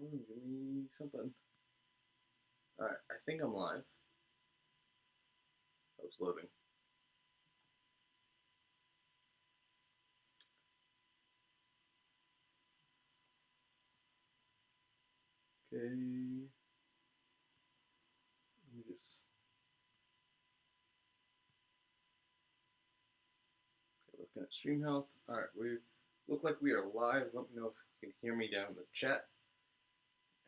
on, give me something. Alright, I think I'm live. I was loading. Okay. Let me just. Okay, looking at stream health. Alright, we look like we are live. Let me know if you can hear me down in the chat.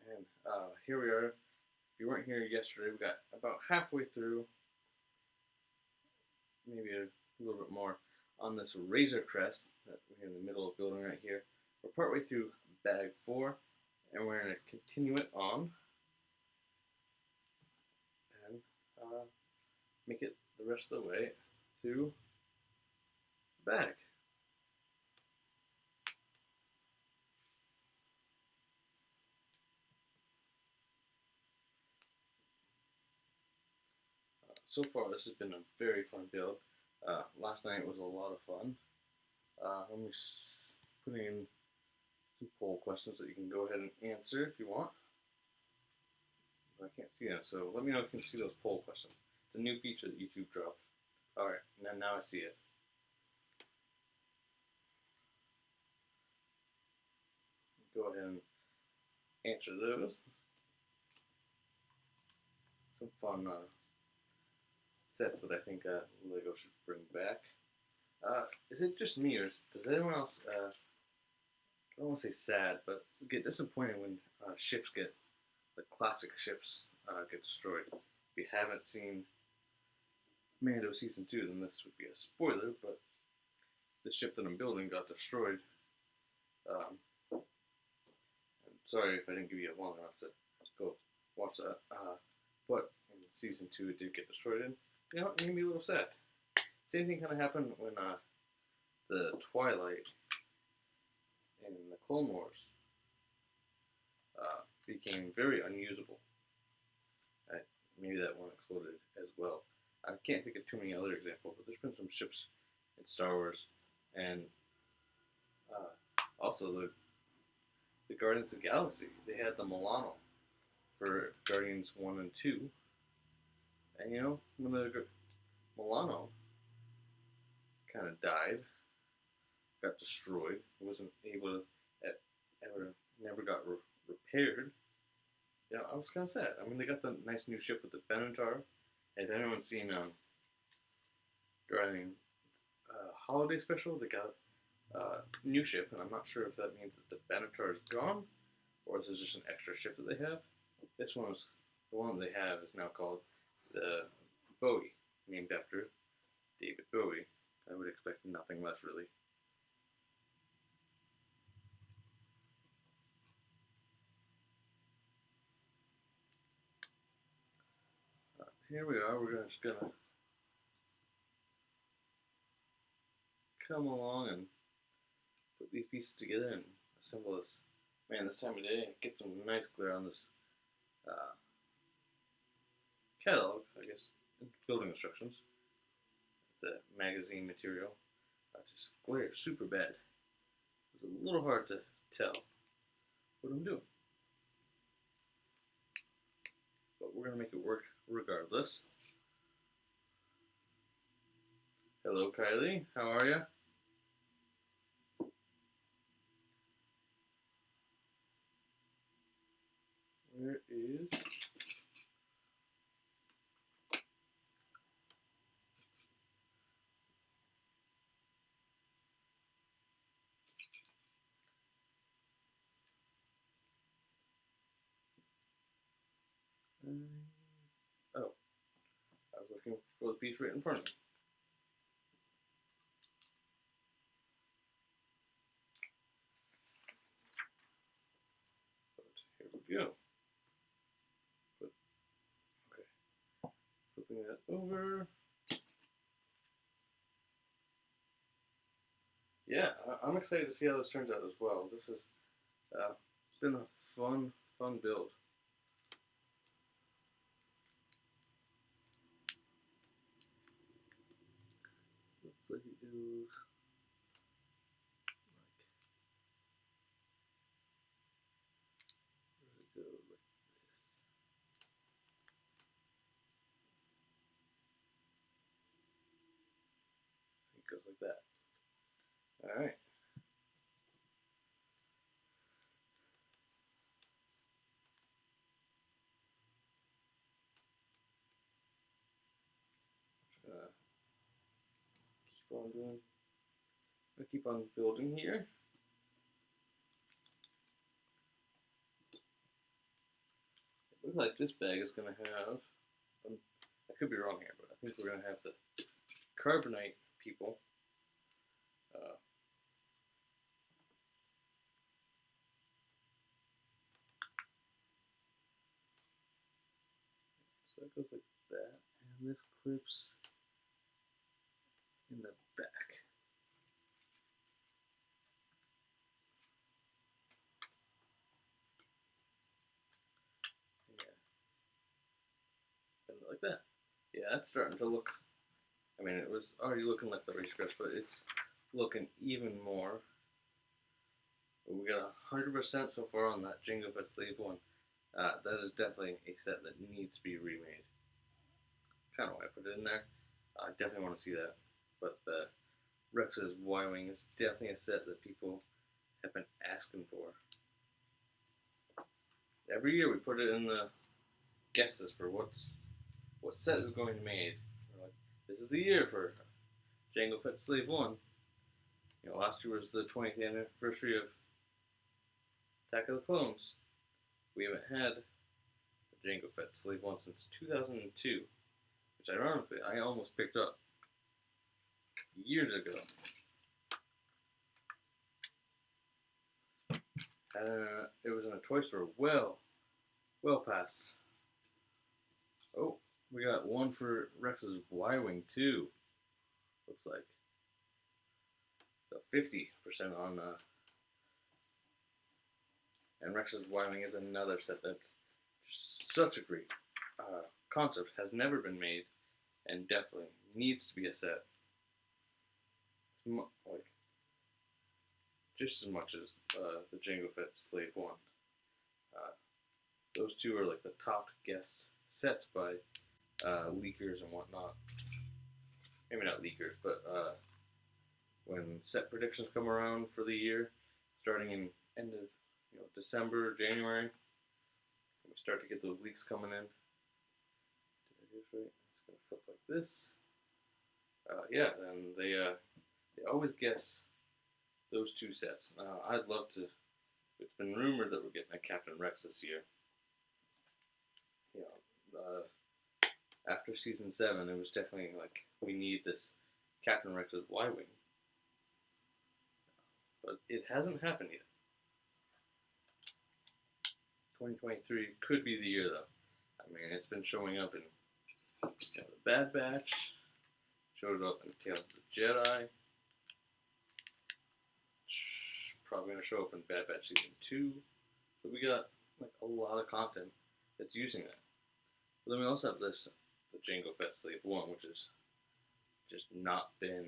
And here we are. If you weren't here yesterday, we got about halfway through, maybe a little bit more, on this Razor Crest that we're in the middle of building right here. We're partway through bag 4, and we're going to continue it on and make it the rest of the way through the bag. So far, this has been a very fun build. Last night was a lot of fun. Let me put in some poll questions that you can go ahead and answer if you want. I can't see them, so let me know if you can see those poll questions. It's a new feature that YouTube dropped. Alright, now I see it. Go ahead and answer those. Some fun sets that I think LEGO should bring back. Is it just me, or does anyone else, I don't want to say sad, but get disappointed when ships get, the classic ships get destroyed? If you haven't seen Mando Season 2, then this would be a spoiler, but the ship that I'm building got destroyed. I'm sorry if I didn't give you long enough to go watch that, but in Season 2 it did get destroyed, and you know, it made me a little sad. Same thing kind of happened when the Twilight in the Clone Wars became very unusable. Maybe that one exploded as well. I can't think of too many other examples, but there's been some ships in Star Wars, and also the Guardians of the Galaxy. They had the Milano for Guardians 1 and 2, and you know, when the Milano kind of died, got destroyed, wasn't able to never got repaired. Yeah, I was kind of sad. I mean, they got the nice new ship with the Benatar. If anyone's seen Guardian Holiday Special, they got new ship, and I'm not sure if that means that the Benatar is gone, or is this just an extra ship that they have. This one is, the one they have is now called the Bowie, named after David Bowie. I would expect nothing less, really. Here we are. We're just gonna come along and put these pieces together and assemble this. Man, this time of day, get some nice glare on this catalog, I guess, building instructions. The magazine material just glares super bad. It's a little hard to tell what I'm doing, but we're gonna make it work regardless. Hello, Kylie. How are you? Where is... oh, I was looking for the piece right in front of me. But here we go. Okay, flipping that over. Yeah, I'm excited to see how this turns out as well. This has been a fun build. Looks like it goes like, that. Alright. Keep on building here. It looks like this bag is going to have, I could be wrong here, but I think we're going to have the carbonite people. So it goes like that, and this clips in the back. Like that. Yeah, that's starting to look, I mean, it was already looking like the Racecrest, but it's looking even more. We got 100% so far on that Jango Fett Sleeve 1. That is definitely a set that needs to be remade. Kind of why I put it in there. I definitely want to see that. But the Rex's Y-Wing is definitely a set that people have been asking for. Every year we put it in the guesses for what set is going to be made. We're like, this is the year for Jango Fett Slave 1. You know, last year was the 20th anniversary of Attack of the Clones. We haven't had a Jango Fett Slave 1 since 2002, which ironically I almost picked up years ago. It was in a toy store well past. Oh, we got one for Rex's Y-Wing too. Looks like. So 50% on and Rex's Y-Wing is another set that's just such a great concept. Has never been made, and definitely needs to be a set. It's like just as much as the Jango Fett Slave 1. Those two are like the top guest sets by leakers and whatnot. Maybe not leakers, but when set predictions come around for the year, starting in end of December, January, we start to get those leaks coming in. Did I do this right? It's gonna flip like this. Yeah, and they always guess those two sets. I'd love to. It's been rumored that we're getting a Captain Rex this year. After season 7, it was definitely like, we need this Captain Rex's Y-Wing. But it hasn't happened yet. 2023 could be the year though. I mean, it's been showing up in the Bad Batch, shows up in Tales of the Jedi, probably going to show up in Bad Batch Season 2. So we got like a lot of content that's using that. But then we also have this, the Jango Fett Slave 1, which has just not been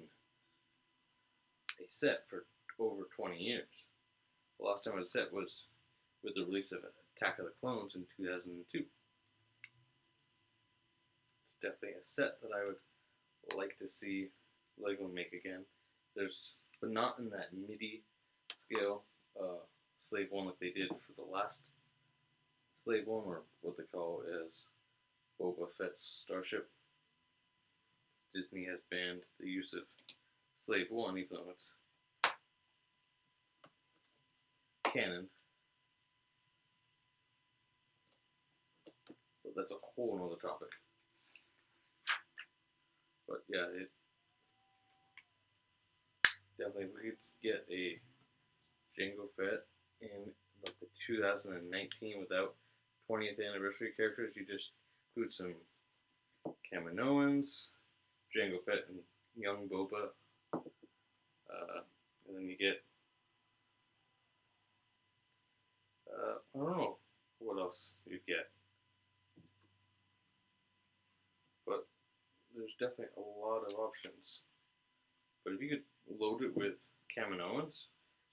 a set for over 20 years. The last time it was a set was with the release of Attack of the Clones in 2002. It's definitely a set that I would like to see LEGO make again. But not in that MIDI scale Slave 1 like they did for the last Slave 1, or what they call is Boba Fett's Starship. Disney has banned the use of Slave 1, even though it's canon. But that's a whole nother topic. But yeah, it definitely, if we could get a Jango Fett in like the 2019 without 20th anniversary characters, you just include some Kaminoans, Jango Fett and young Boba, and then you get I don't know what else you'd get, but there's definitely a lot of options. But if you could load it with Kaminoans,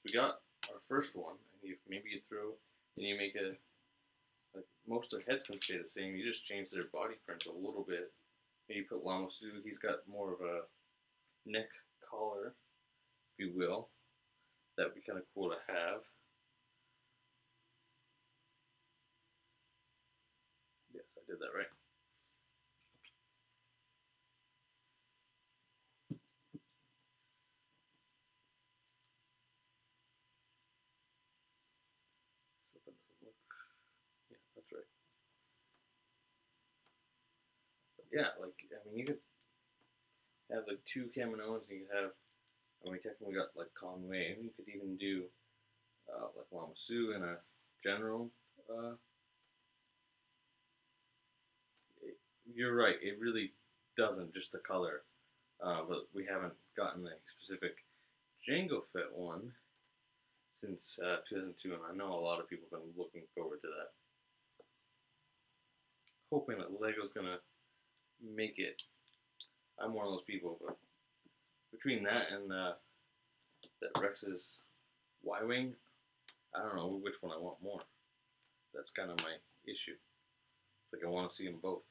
we got our first one, and maybe you throw, and you make a, like, most of their heads can stay the same, you just change their body prints a little bit. Maybe you put Lamos Stu, he's got more of a neck collar, if you will. That would be kind of cool to have. Yes, I did that right. Something doesn't look. Yeah, that's right. But yeah, like, I mean, you could have like two Kaminoans, and you could have, I mean, technically got like Conway, and you could even do like Lamassu and a general. Uh, you're right, it really doesn't, just the color. But we haven't gotten a specific Jango Fett one since 2002, and I know a lot of people have been looking forward to that. Hoping that Lego's gonna make it. I'm one of those people, but between that and that Rex's Y-Wing, I don't know which one I want more. That's kind of my issue. It's like I want to see them both.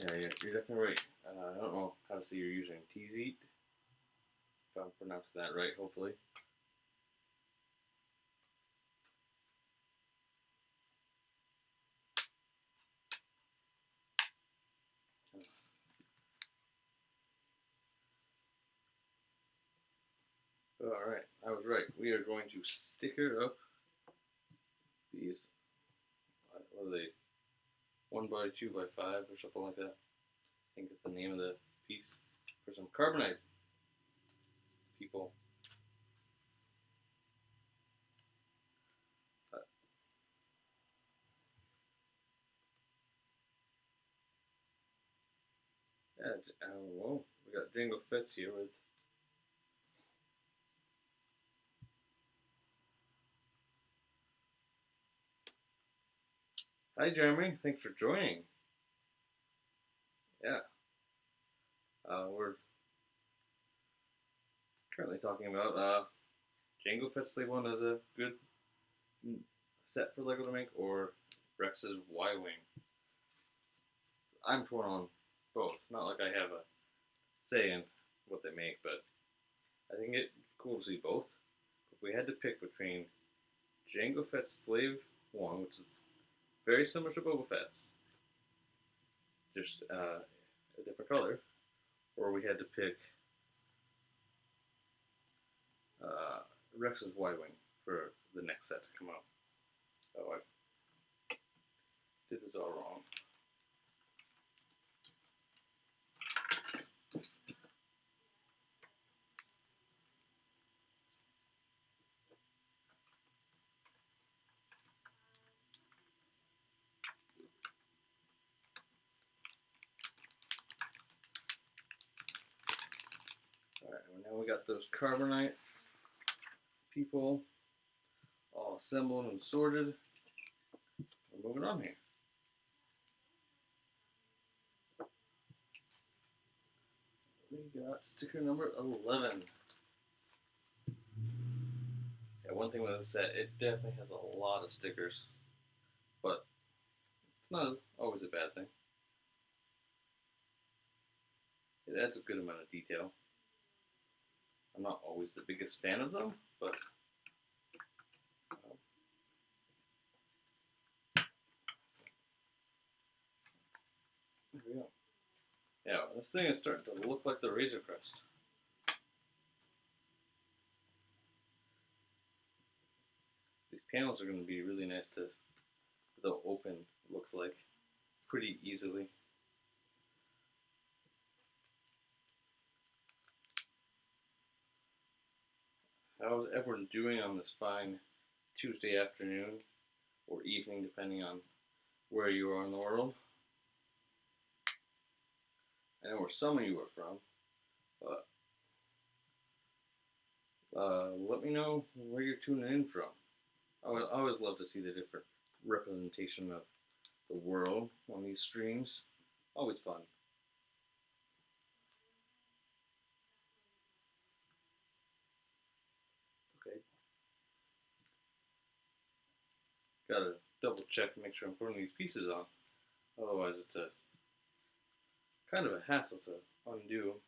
Yeah, you're definitely right. I don't know how to say your username. Tzeet, if I'm pronouncing that right, hopefully. Alright, I was right. We are going to sticker up these, what are they, 1x2x5 or something like that. I think it's the name of the piece. For some carbonite people. Yeah, well, we got Jango Fett's here with. Hi, Jeremy. Thanks for joining. Yeah. We're currently talking about Jango Fett's Slave One as a good set for Lego to make, or Rex's Y-Wing. I'm torn on both. Not like I have a say in what they make, but I think it'd be cool to see both. If we had to pick between Jango Fett's Slave One, which is very similar to Boba Fett's, just a different color, or we had to pick Rex's Y-Wing for the next set to come out. Oh, I did this all wrong. Alright, well now we got those carbonite people all assembled and sorted. We're moving on here. We got sticker number 11. Yeah, one thing with this set, it definitely has a lot of stickers, but it's not always a bad thing. It adds a good amount of detail. I'm not always the biggest fan of them, but there we go. Yeah, this thing is starting to look like the Razor Crest. These panels are going to be really nice to, they'll open, looks like, pretty easily. How's everyone doing on this fine Tuesday afternoon or evening, depending on where you are in the world? I know where some of you are from, but let me know where you're tuning in from. I always love to see the different representation of the world on these streams. Always fun. Okay. Gotta double check and make sure I'm putting these pieces on. Otherwise, it's a kind of a hassle to undo.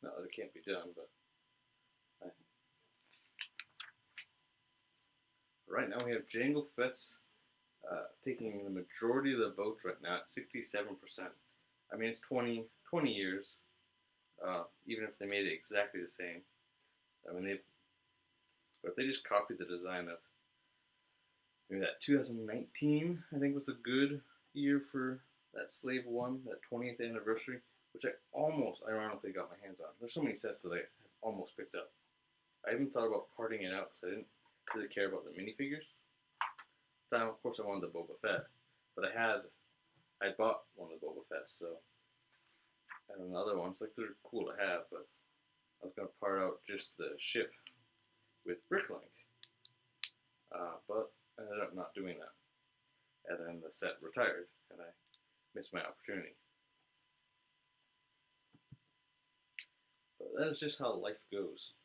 Not that it can't be done, but right now we have Jangle Fits taking the majority of the votes right now at 67%. I mean, it's 20 years, even if they made it exactly the same. I mean, but if they just copied the design of maybe that 2019, I think was a good year for that Slave 1, that 20th anniversary, which I almost ironically got my hands on. There's so many sets that I have almost picked up. I even thought about parting it out because I didn't really care about the minifigures. Now, of course, I wanted the Boba Fett, but I bought one of the Boba Fetts, so, and other ones, like, they're cool to have, but I was going to part out just the ship with Bricklink, but I ended up not doing that, and then the set retired, and I missed my opportunity. But that is just how life goes.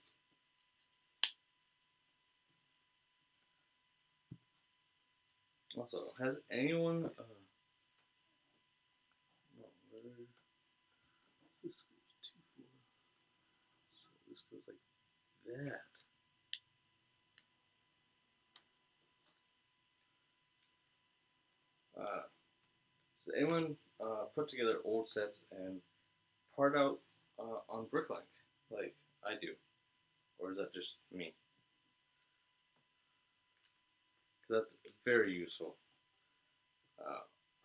Also, has anyone, no, this goes too far, so this goes like that. Does anyone put together old sets and part out on Bricklink like I do? Or is that just me? Because that's very useful.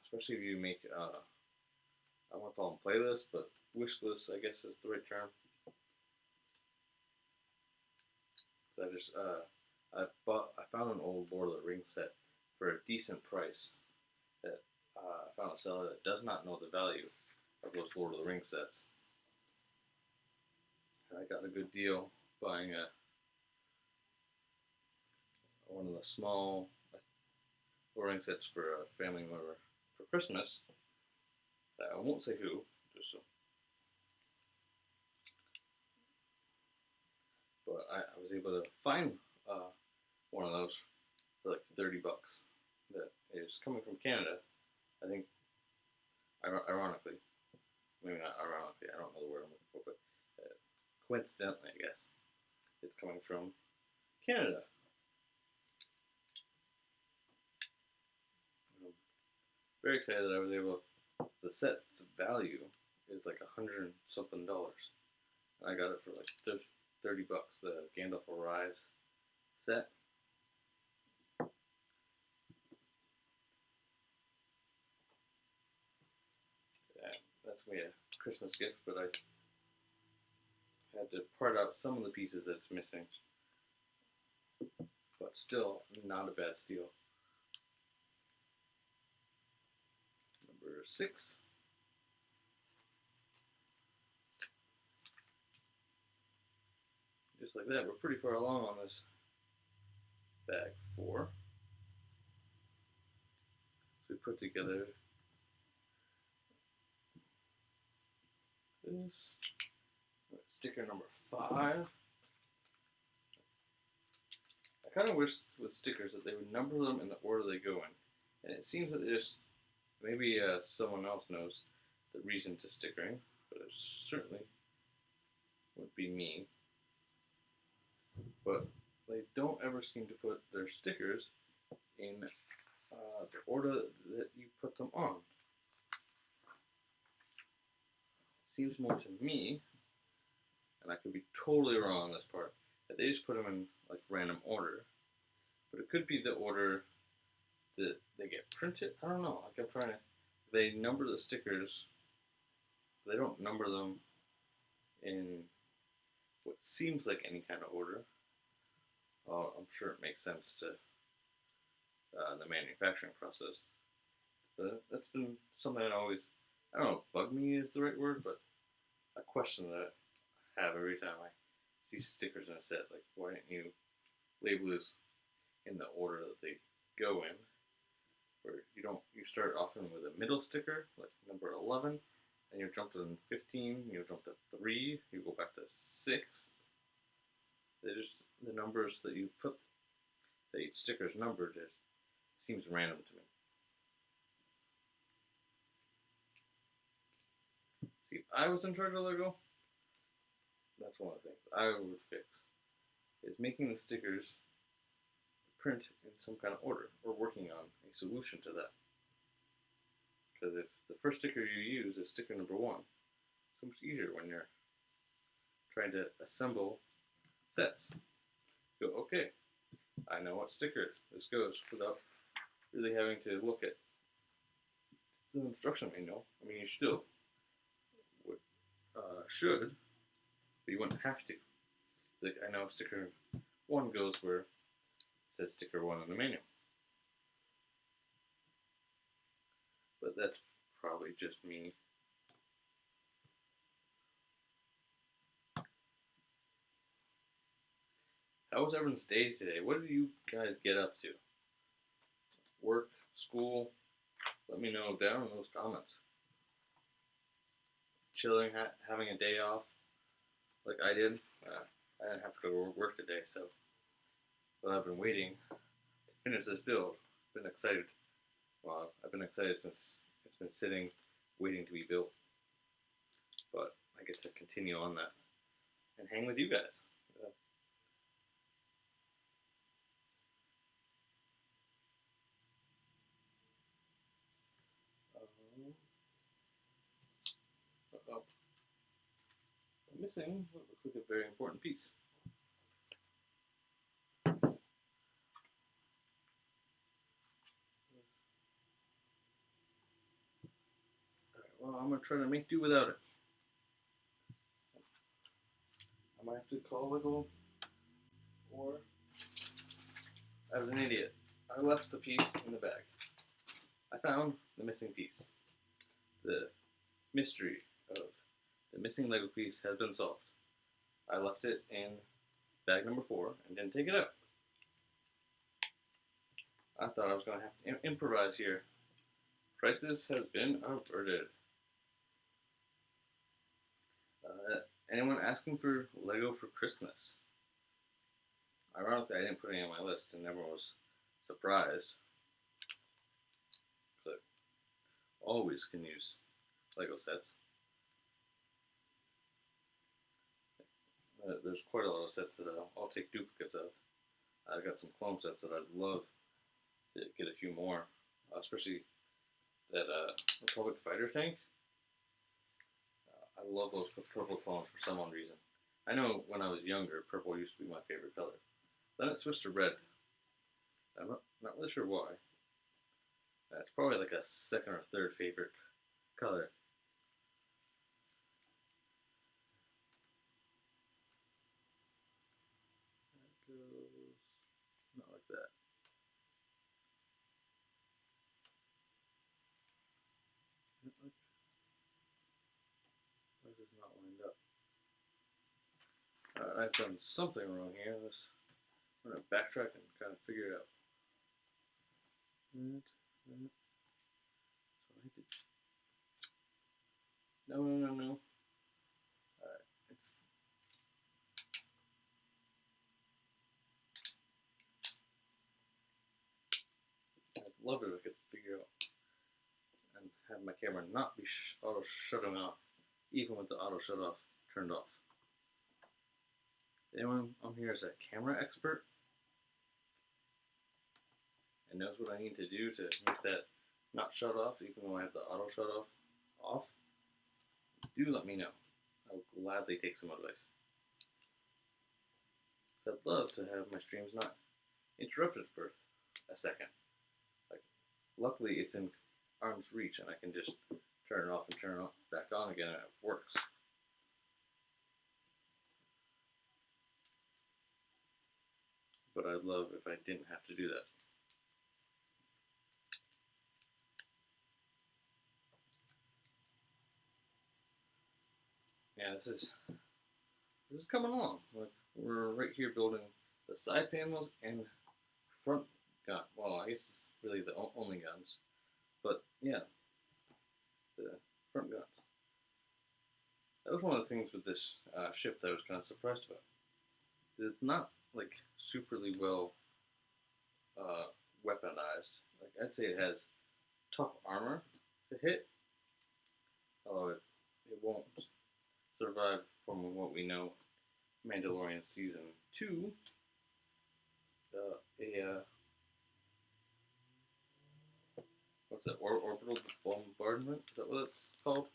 Especially if you make, I want to call them playlists, but wish lists, I guess is the right term. So I found an old Lord of the Rings set for a decent price that I found a seller that does not know the value of those Lord of the Rings sets. And I got a good deal buying one of the small Lord of the Rings sets for a family member for Christmas. I won't say who, just so. But I was able to find one of those for like $30. That is coming from Canada. I think, ironically, maybe not ironically, I don't know the word I'm looking for, but coincidentally, I guess, it's coming from Canada. I'm very excited that I was able, the set's value is like $100 something. And I got it for like $30, the Gandalf Arrives set. Yeah, that's me a Christmas gift, but I had to part out some of the pieces that's missing. But still, not a bad steal. Number 6. Just like that, we're pretty far along on this bag 4. So we put together this. Sticker number 5. I kind of wish with stickers that they would number them in the order they go in. And it seems that they just, maybe someone else knows the reason to stickering, but it certainly would be me. But they don't ever seem to put their stickers in the order that you put them on. It seems more to me, and I could be totally wrong on this part, that they just put them in like random order. But it could be the order that they get printed. I don't know. Like I'm trying to, they number the stickers. They don't number them in what seems like any kind of order. I'm sure it makes sense to the manufacturing process. But that's been something that always, I don't know if bug me is the right word, but a question that I have every time I see stickers in a set. Like, why didn't you label this in the order that they go in? Where you start often with a middle sticker, like number 11, and you jump to 15, you jump to 3, you go back to 6. They just, the numbers that you put, that each sticker's numbered, just seems random to me. See, if I was in charge of Lego, that's one of the things I would fix, is making the stickers print in some kind of order, or working on a solution to that. Because if the first sticker you use is sticker number 1, it's so much easier when you're trying to assemble sets. Go, okay, I know what sticker this goes without really having to look at the instruction manual. I mean, you still would, should, but you wouldn't have to. Like, I know sticker 1 goes where it says sticker 1 in the manual. But that's probably just me. How was everyone's day today? What did you guys get up to? Work, school? Let me know down in those comments. Chilling, having a day off, like I did. I didn't have to go to work today, so. But I've been waiting to finish this build. Been excited. Well, I've been excited since it's been sitting, waiting to be built. But I get to continue on that and hang with you guys. Uh-oh. I'm missing what looks like a very important piece. Alright, well, I'm going to try to make do without it. I might have to call Lego, or I was an idiot. I left the piece in the bag. I found the missing piece. The mystery of the missing Lego piece has been solved. I left it in bag number 4 and didn't take it out. I thought I was going to have to improvise here. Crisis has been averted. Anyone asking for Lego for Christmas? Ironically, I didn't put any on my list and everyone was surprised. So, always can use Lego sets. There's quite a lot of sets that I'll take duplicates of. I've got some clone sets that I'd love to get a few more, especially that Republic Fighter tank. I love those purple clones for some odd reason. I know when I was younger, purple used to be my favorite color. Then it switched to red. I'm not really sure why. It's probably like a second or third favorite color. That goes not like that. Why is this not lined up? I've done something wrong here. I'm going to backtrack and kind of figure it out. No. Alright, it's... I'd love it if I could figure out and have my camera not be auto shutting off, even with the auto shut off turned off. Anyone on here is a camera expert and knows what I need to do to make that not shut off, even though I have the auto shut off? Do let me know. I will gladly take some advice. So I'd love to have my streams not interrupted for a second. Like, luckily it's in arm's reach and I can just turn it off and turn it back on again and it works. But I'd love if I didn't have to do that. Yeah, this is coming along. Like, we're right here building the side panels and front gun. Well, I guess it's really the only guns, but yeah, the front guns. That was one of the things with this ship that I was kind of surprised about. It's not like superly well weaponized. Like, I'd say it has tough armor to hit, although it it won't survive from what we know. Mandalorian Season 2, what's that, orbital bombardment? Is that what it's called?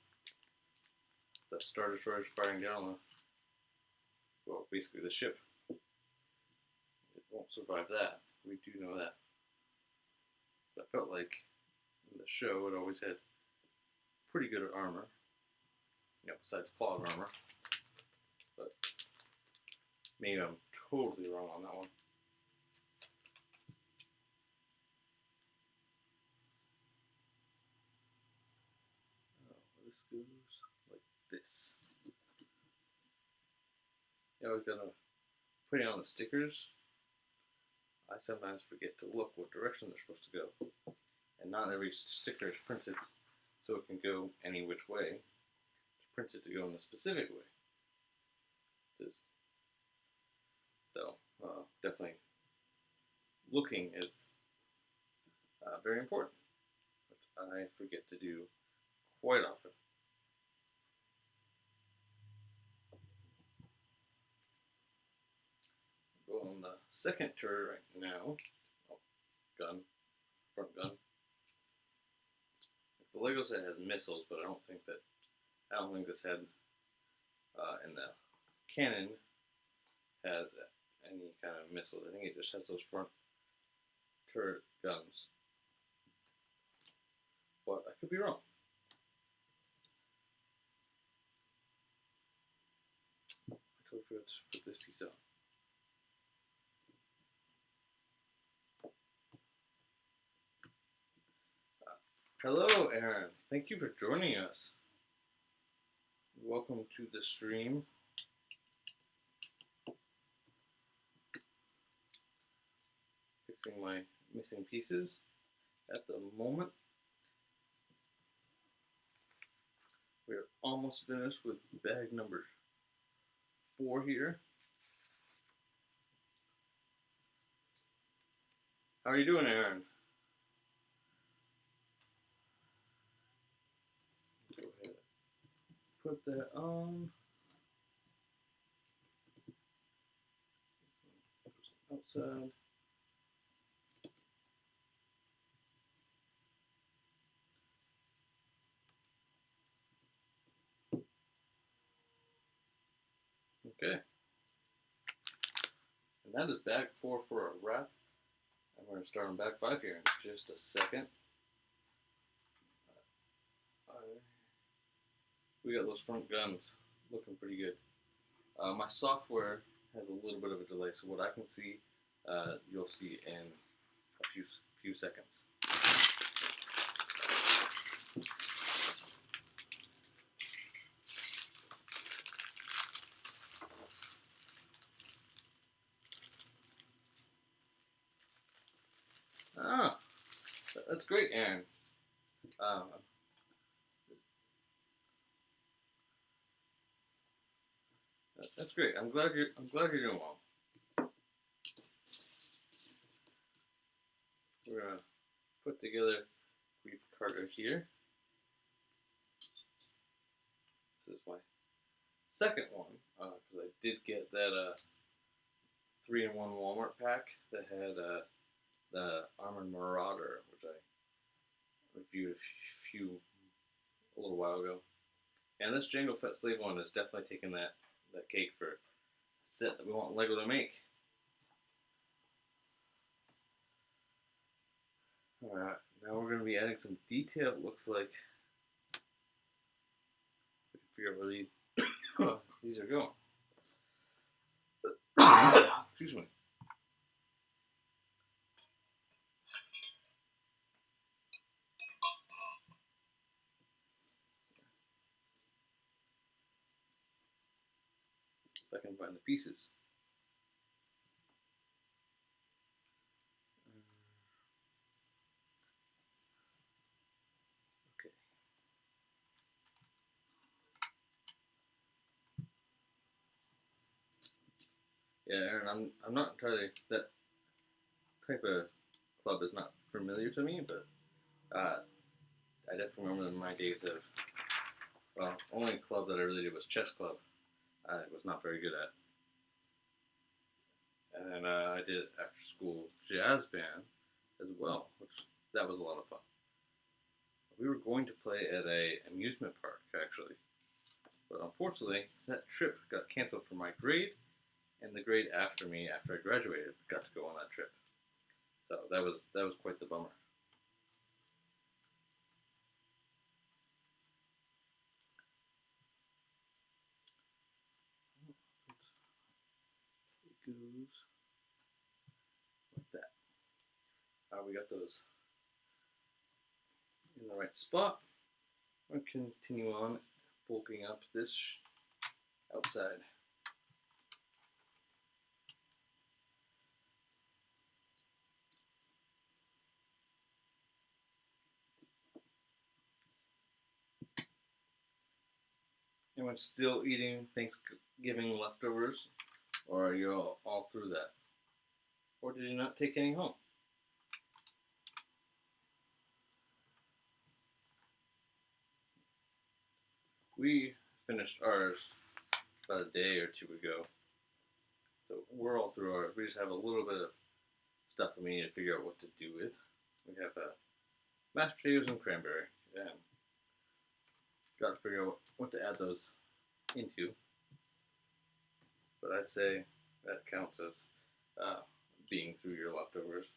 The Star Destroyer's firing down the, well, basically the ship. It won't survive that. We do know that. But I felt like in the show it always had pretty good armor. You know, besides plot armor. But maybe I'm totally wrong on that one. This goes like this. You always gotta put it on the stickers. I sometimes forget to look what direction they're supposed to go. And not every sticker is printed so it can go any which way. It's printed to go in a specific way. So, definitely looking is very important, but I forget to do quite often. Go on the second turret right now. Oh, gun, front gun. The Lego set has missiles, but I don't think this head in the cannon has any kind of missiles. I think it just has those front turret guns. But I could be wrong. I totally forgot to put this piece on. Hello, Aaron. Thank you for joining us. Welcome to the stream. Fixing my missing pieces at the moment. We're almost finished with bag number 4 here. How are you doing, Aaron? Go ahead. Put that on. Outside. Okay. And that is bag 4 for a wrap. And we're going to start on bag 5 here in just a second. We got those front guns looking pretty good. My software has a little bit of a delay, so what I can see, you'll see in a few seconds. Ah, that's great, Aaron. That's great. I'm glad you're doing well. We're gonna put together Grief Carter here. This is my second one because I did get that 3-in-1 Walmart pack that had the Armored Marauder, which I reviewed a little while ago. And this Jango Fett Slave one is definitely taking that cake for a set that we want Lego to make. Alright, now we're going to be adding some detail, it looks like. We can figure out where these are going. Excuse me. If I can find the pieces. Okay. Yeah, Aaron, I'm not entirely, that type of club is not familiar to me, but I definitely remember in my days of Well, only club that I really did was chess club. I was not very good at. And I did after school jazz band as well, which that was a lot of fun. We were going to play at a amusement park actually, but unfortunately that trip got canceled for my grade, and the grade after me after I graduated got to go on that trip. So that was quite the bummer. It goes like that. We got those in the right spot. I'll continue on bulking up this outside. Anyone still eating Thanksgiving leftovers, or are you all through that? Or did you not take any home? We finished ours about a day or two ago, so we're all through ours. We just have a little bit of stuff that we need to figure out what to do with. We have mashed potatoes and cranberry, and got to figure out what to add those into. But I'd say that counts as being through your leftovers.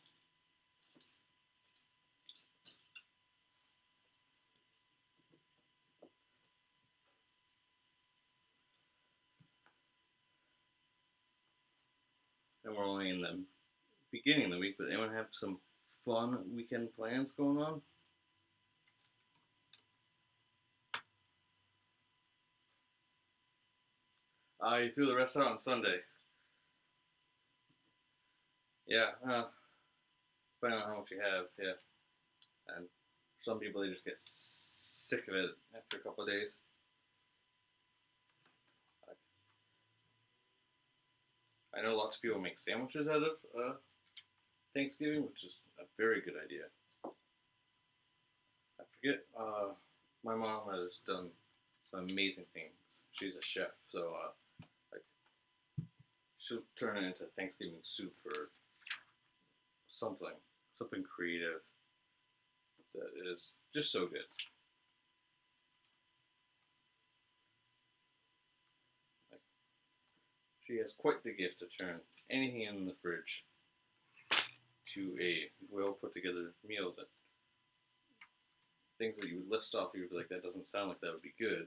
And we're only in the beginning of the week, but anyone have some fun weekend plans going on? You threw the rest out on Sunday. Yeah, depending on how much you have, yeah. And some people, they just get sick of it after a couple of days. I know lots of people make sandwiches out of Thanksgiving, which is a very good idea. I forget, my mom has done some amazing things. She's a chef, so like she'll turn it into Thanksgiving soup or something creative that is just so good. Like, she has quite the gift to turn anything in the fridge to a well put together meal that things that you would list off, you would be like, that doesn't sound like that would be good,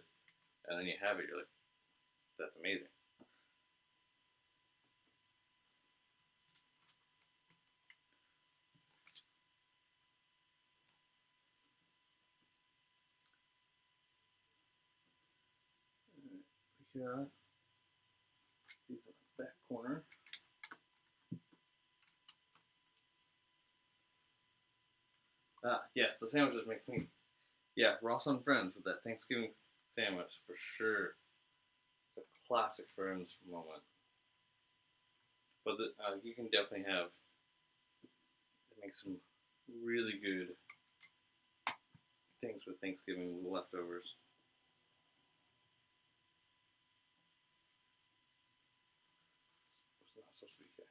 and then you have it, you're like, that's amazing. We got these in the back corner. Yes, the sandwiches make me. Yeah, Ross on Friends with that Thanksgiving sandwich for sure. It's a classic Friends moment. But you can definitely make some really good things with Thanksgiving leftovers. It's not supposed to be here.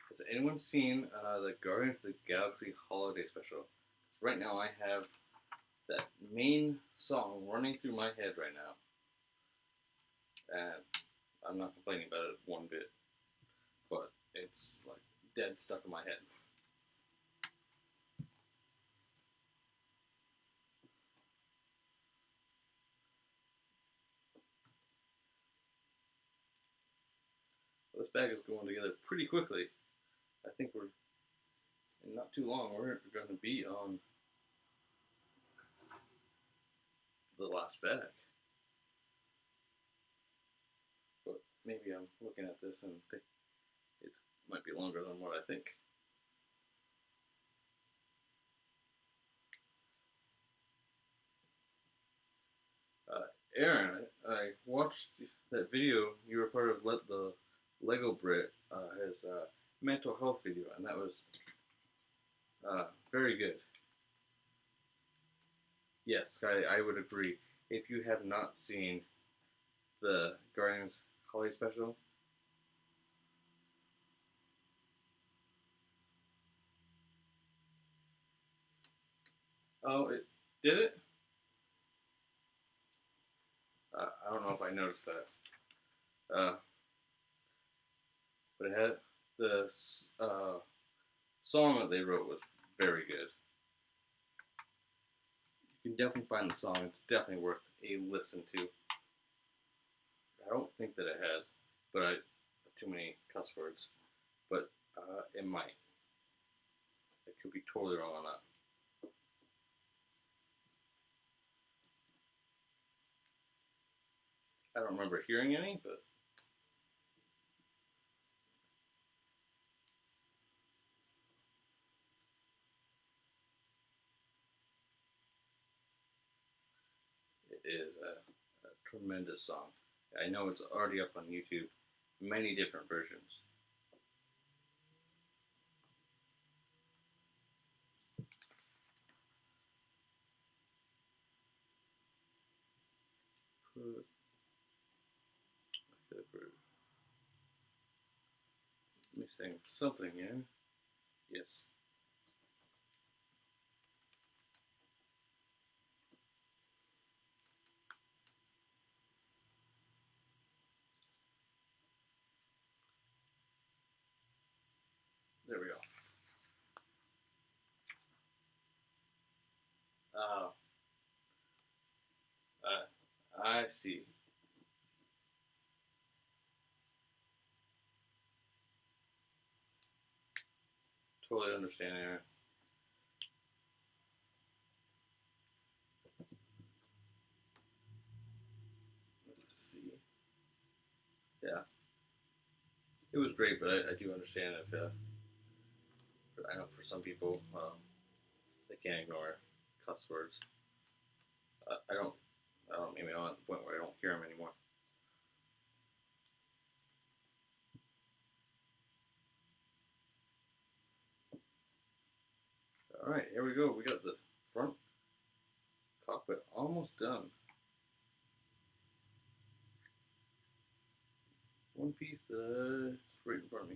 Has anyone seen the Guardians of the Galaxy holiday special? Right now I have that main song running through my head right now. And I'm not complaining about it one bit. But it's like dead stuck in my head. Well, this bag is going together pretty quickly. I think we're, in not too long, we're going to be on the last bag. But maybe I'm looking at this and think it might be longer than what I think. Aaron, I watched that video. You were part of the Lego Brit, his mental health video, and that was very good. Yes, I would agree. If you have not seen the Guardians Holiday Special, oh, it did it? I don't know if I noticed that. But it had the song that they wrote was very good. You can definitely find the song. It's definitely worth a listen to. I don't think that it has, but I too many cuss words. But it might. I could be totally wrong on that. I don't remember hearing any, but it is a tremendous song. I know it's already up on YouTube, many different versions. I feel like we're missing something here. Yes. There we go. Uh, I see. Totally understand, Aaron. Let's see. Yeah, it was great, but I do understand if I know for some people they can't ignore cuss words. I don't. I don't even know at the point where I don't hear them anymore. All right, here we go. We got the front cockpit almost done. One piece that's right in front of me.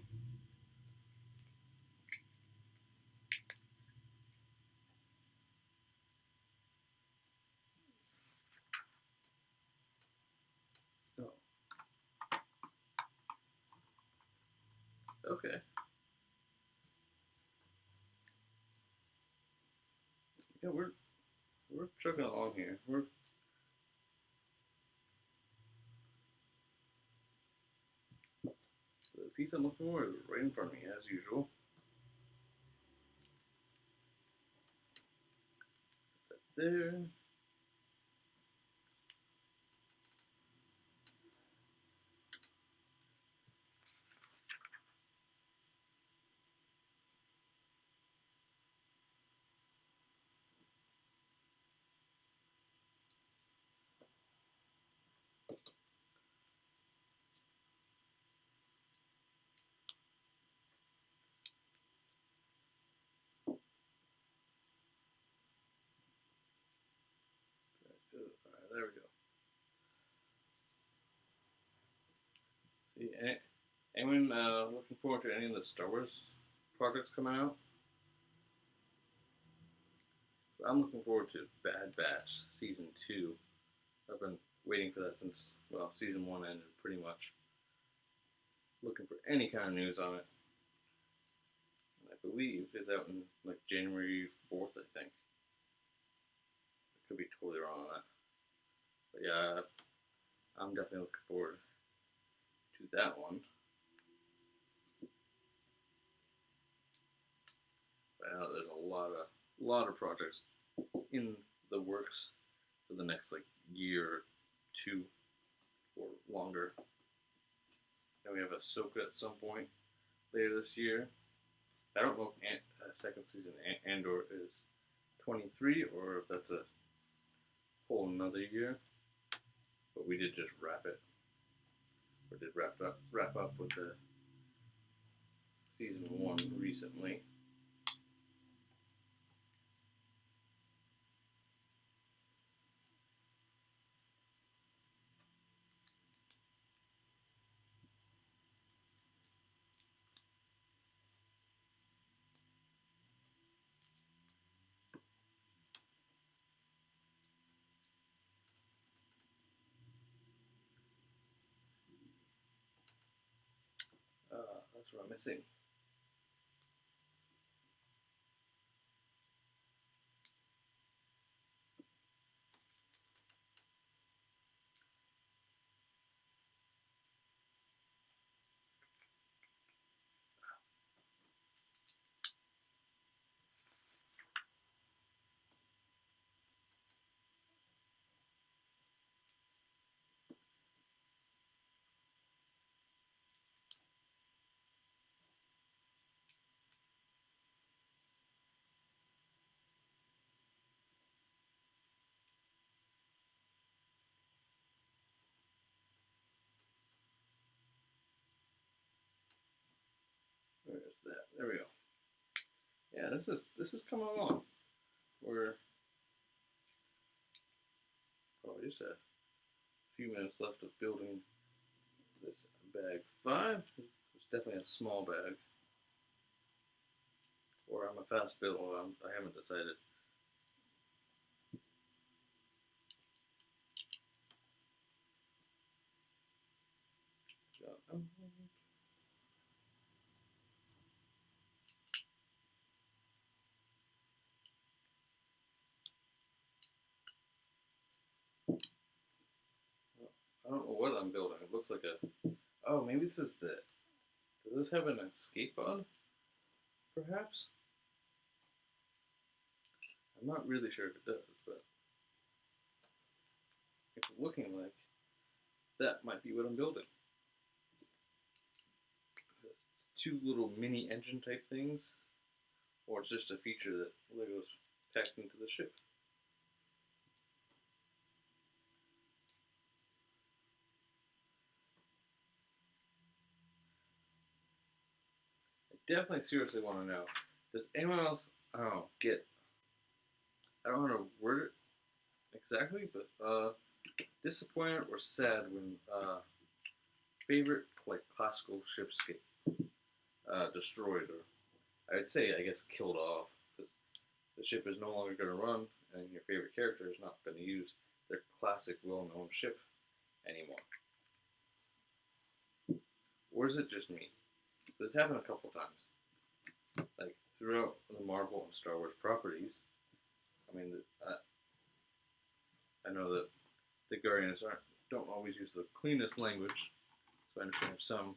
Oh, okay. Yeah, we're trucking along here. The piece I'm looking for is right in front of me as usual. Put that there. Alright, there we go. See, anyone looking forward to any of the Star Wars projects coming out? So I'm looking forward to Bad Batch Season 2. I've been waiting for that since, well, Season 1 ended pretty much. Looking for any kind of news on it. And I believe it's out in like January 4th, I think. I could be totally wrong on that. But yeah, I'm definitely looking forward to that one. But I know there's a lot of projects in the works for the next like year or two or longer. And we have Ahsoka at some point later this year. I don't know if second season Andor is 23 or if that's a whole another year. but we did just wrap it. Or did wrap up with the season 1 recently. That's what I'm missing. Where's that? There we go. Yeah, this is coming along. We're probably just a few minutes left of building this bag 5. It's definitely a small bag. Or I'm a fast builder. I haven't decided. I don't know what I'm building. It looks like a... Oh, maybe this is the... Does this have an escape pod? Perhaps? I'm not really sure if it does, but... It's looking like that might be what I'm building. It's 2 little mini engine type things. Or it's just a feature that Lego's packed into the ship. Definitely seriously want to know, does anyone else, I don't know, I don't know how to word it exactly, but disappointed or sad when favorite like classical ships get destroyed, or I would say, I guess, killed off, because the ship is no longer going to run and your favorite character is not going to use their classic well-known ship anymore. Or is it just me? It's happened a couple times. Like, throughout the Marvel and Star Wars properties, I mean, I know that the Guardians don't always use the cleanest language, so I understand if some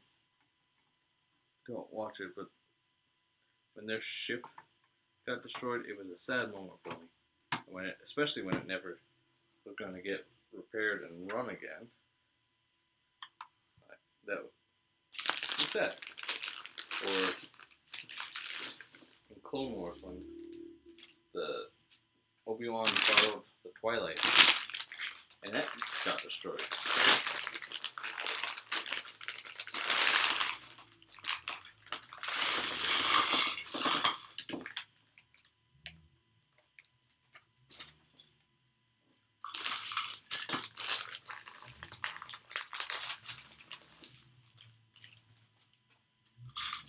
don't watch it, but when their ship got destroyed, it was a sad moment for me. And especially when it never was going to get repaired and run again. That was sad. Or in Clone Wars, when the Obi-Wan borrowed the Twilight, and that got destroyed.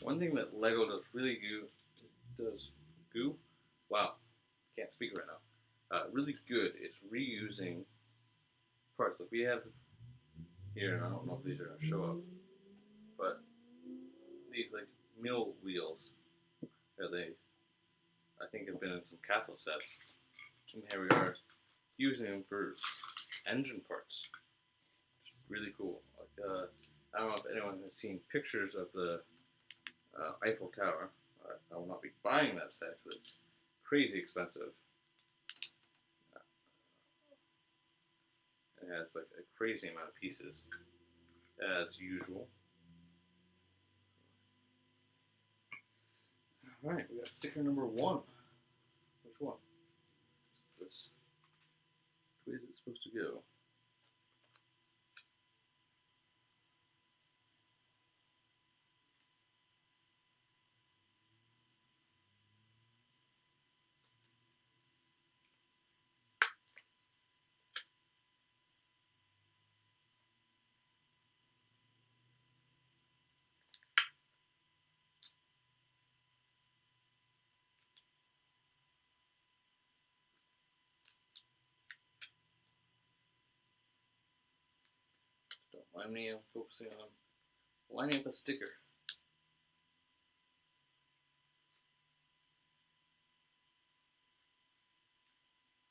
One thing that Lego does really wow, can't speak right now, really good is reusing parts. Like we have here, and I don't know if these are going to show up, but these like mill wheels, I think have been in some castle sets, and here we are using them for engine parts. It's really cool. Like I don't know if anyone has seen pictures of the Eiffel Tower. I will not be buying that set because it's crazy expensive. It has like a crazy amount of pieces, as usual. Alright, we got sticker number 1. Which one? This. Which way is it supposed to go? Finally, I'm focusing on lining up a sticker.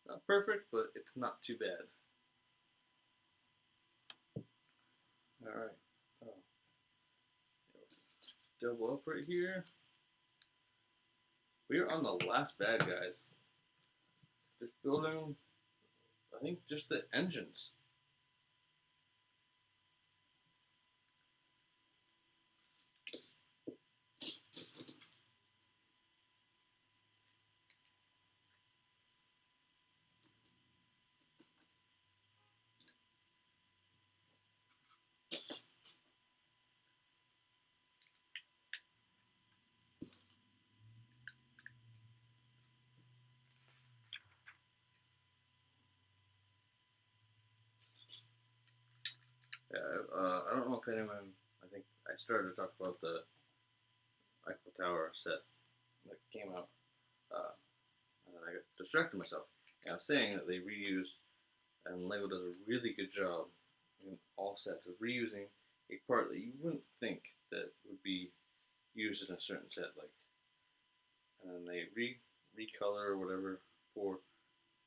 Not perfect, but it's not too bad. Alright. Oh. Double up right here. We are on the last bag, guys. Just building, I think, just the engines. Yeah, I don't know if anyone, I think I started to talk about the Eiffel Tower set that came out, and then I got distracted myself. And I was saying that they reused, and LEGO does a really good job in all sets of reusing a part that you wouldn't think that would be used in a certain set, like, and then they recolor or whatever for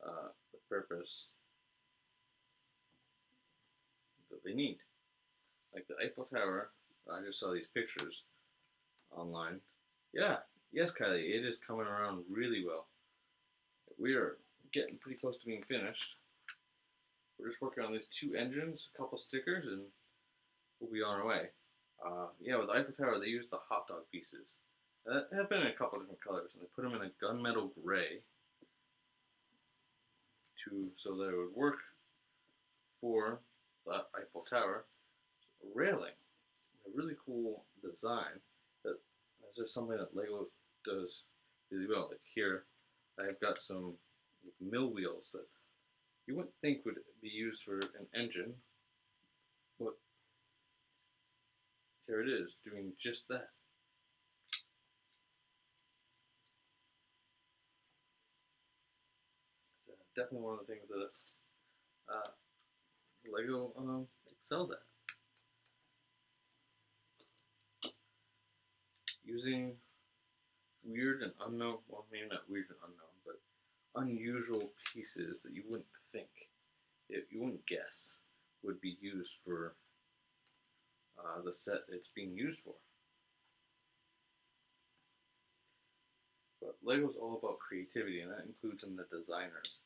the purpose that they need. Like the Eiffel Tower, I just saw these pictures online. Yeah, yes, Kylie, it is coming around really well. We are getting pretty close to being finished. We're just working on these 2 engines, a couple stickers, and we'll be on our way. Yeah, with the Eiffel Tower, they used the hot dog pieces. That have been in a couple different colors, and they put them in a gunmetal gray so that it would work for the Eiffel Tower. A railing, a really cool design. That's just something that LEGO does really well. Like here, I've got some mill wheels that you wouldn't think would be used for an engine, but here it is, doing just that. It's definitely one of the things that LEGO excels at. Using weird and unknown, well, maybe not weird and unknown, but unusual pieces that you wouldn't think, you wouldn't guess would be used for the set it's being used for. But LEGO's all about creativity, and that includes in the designers.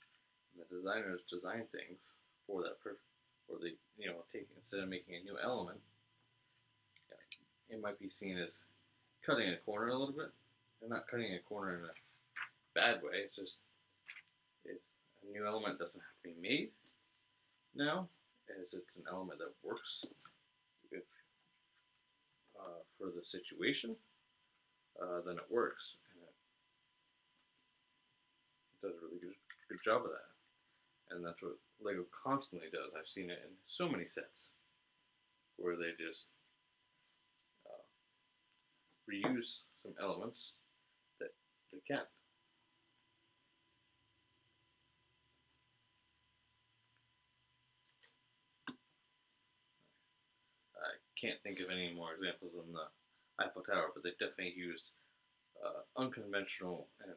And the designers design things for that purpose, or they, instead of making a new element, it might be seen as cutting a corner a little bit. They're not cutting a corner in a bad way. It's just a new element doesn't have to be made now, as it's an element that works if for the situation. Then it works, and it does a really good job of that. And that's what LEGO constantly does. I've seen it in so many sets where they just reuse some elements that they can. I can't think of any more examples than the Eiffel Tower, but they've definitely used unconventional and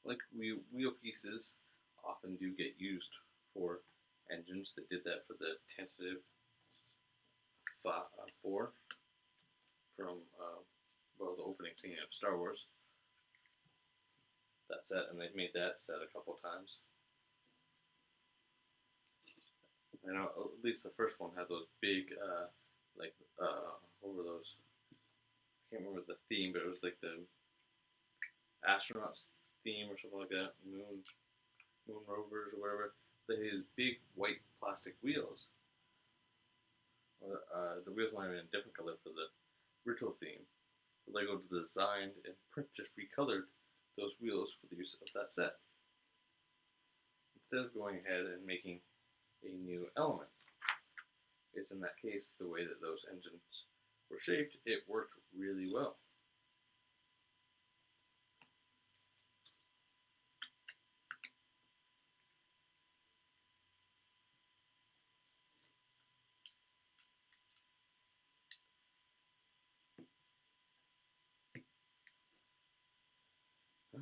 like wheel pieces often do get used for engines. They did that for the tentative 4 from the opening scene of Star Wars. That set, and they've made that set a couple times. I know at least the first one had those big, what were those? I can't remember the theme, but it was like the astronauts theme or something like that. Moon rovers or whatever. They had these big white plastic wheels. The wheels might have been a different color for the ritual theme. LEGO designed and just recolored those wheels for the use of that set, instead of going ahead and making a new element. Is in that case the way that those engines were shaped, it worked really well.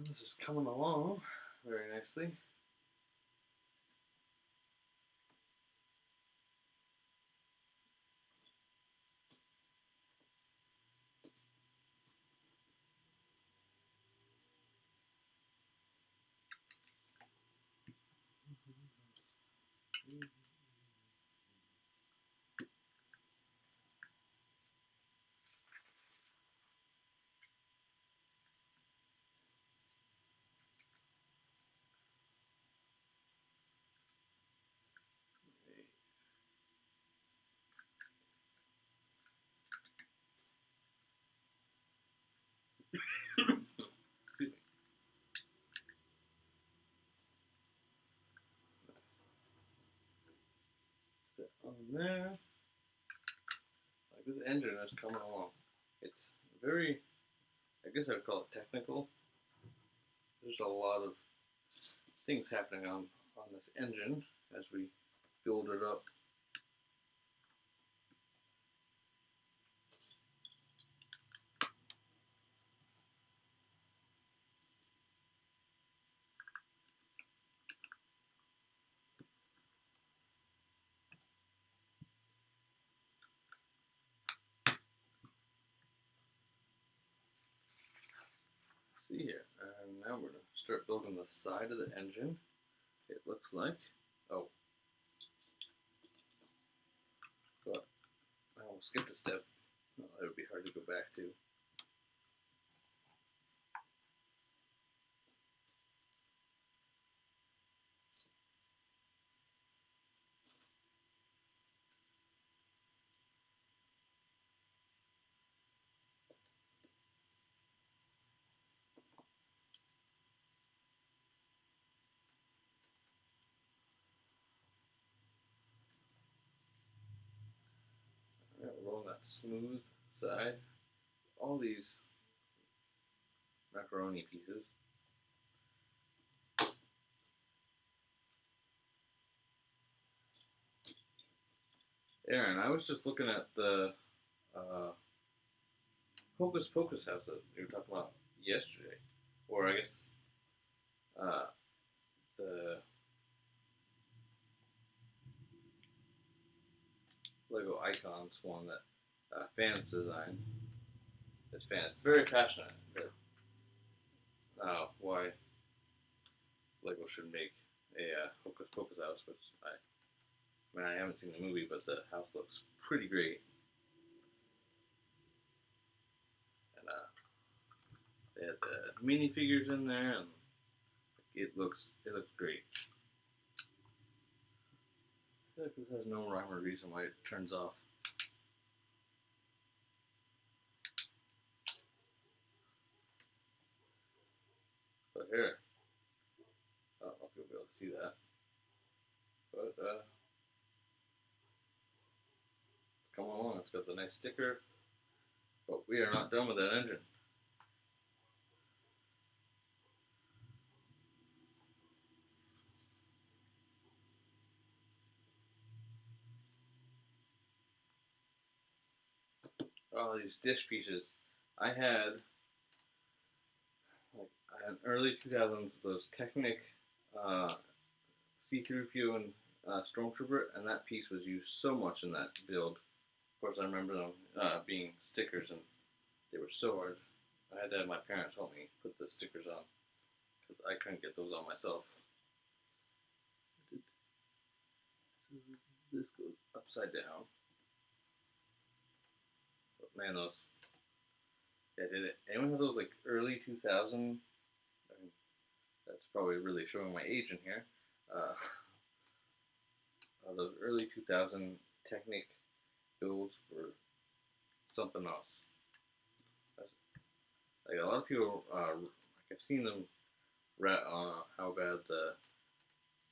And this is coming along very nicely. On there. Like this engine is coming along. It's very, I guess I would call it technical. There's a lot of things happening on this engine as we build it up. See here, and now we're going to start building the side of the engine. It looks like, oh, but I almost skipped a step. Well, that would be hard to go back to. Alright, we're rolling that smooth side. All these macaroni pieces. Aaron, I was just looking at the Hocus Pocus house that you were talking about yesterday, or I guess the Lego Icons one that fans designed. This fan is very passionate that why Lego should make a Hocus Pocus house, which I mean I haven't seen the movie, but the house looks pretty great. And they had the minifigures in there, and it looks great. I feel like this has no rhyme or reason why it turns off. But here, I don't know if you'll be able to see that, but it's coming along. It's got the nice sticker, but we are not done with that engine. Oh, these dish pieces. I had like an early 2000s those Technic C-3PO and Stormtrooper, and that piece was used so much in that build. Of course, I remember them being stickers, and they were so hard. I had to have my parents help me put the stickers on because I couldn't get those on myself. This goes upside down. But man, those. Yeah, did it. Anyone have those like early 2000? I mean, that's probably really showing my age in here. Those early 2000 Technic builds were something else. Like a lot of people, like I've seen them rat on how bad the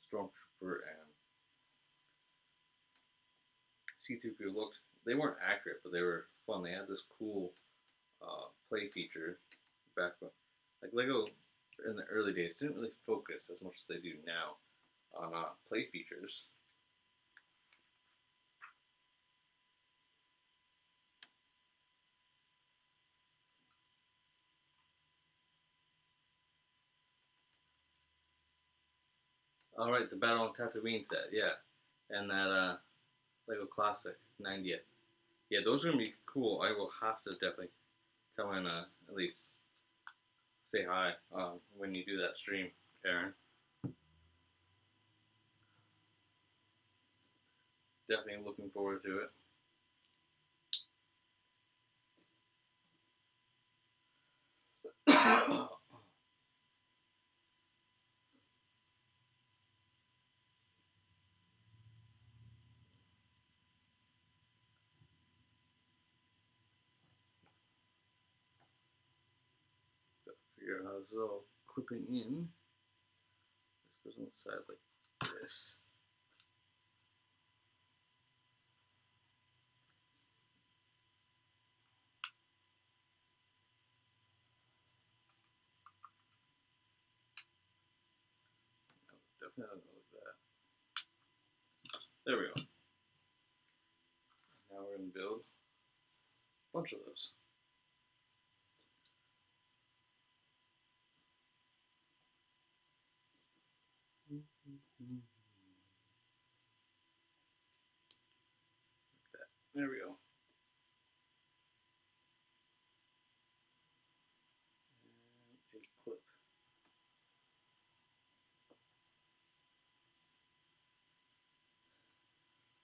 Stormtrooper and C-3PO looked. They weren't accurate, but they were fun. They had this cool play feature back when, like Lego in the early days didn't really focus as much as they do now on play features. All right, the Battle on Tatooine set, yeah, and that Lego Classic 90th. Yeah, those are gonna be cool. I will have to definitely come and at least say hi when you do that stream, Aaron. Definitely looking forward to it. Gotta figure out how this is all clipping in. This goes on the side like this. Definitely not gonna look at that. There we go. Now we're gonna build a bunch of those. Like that. There we go. And a clip.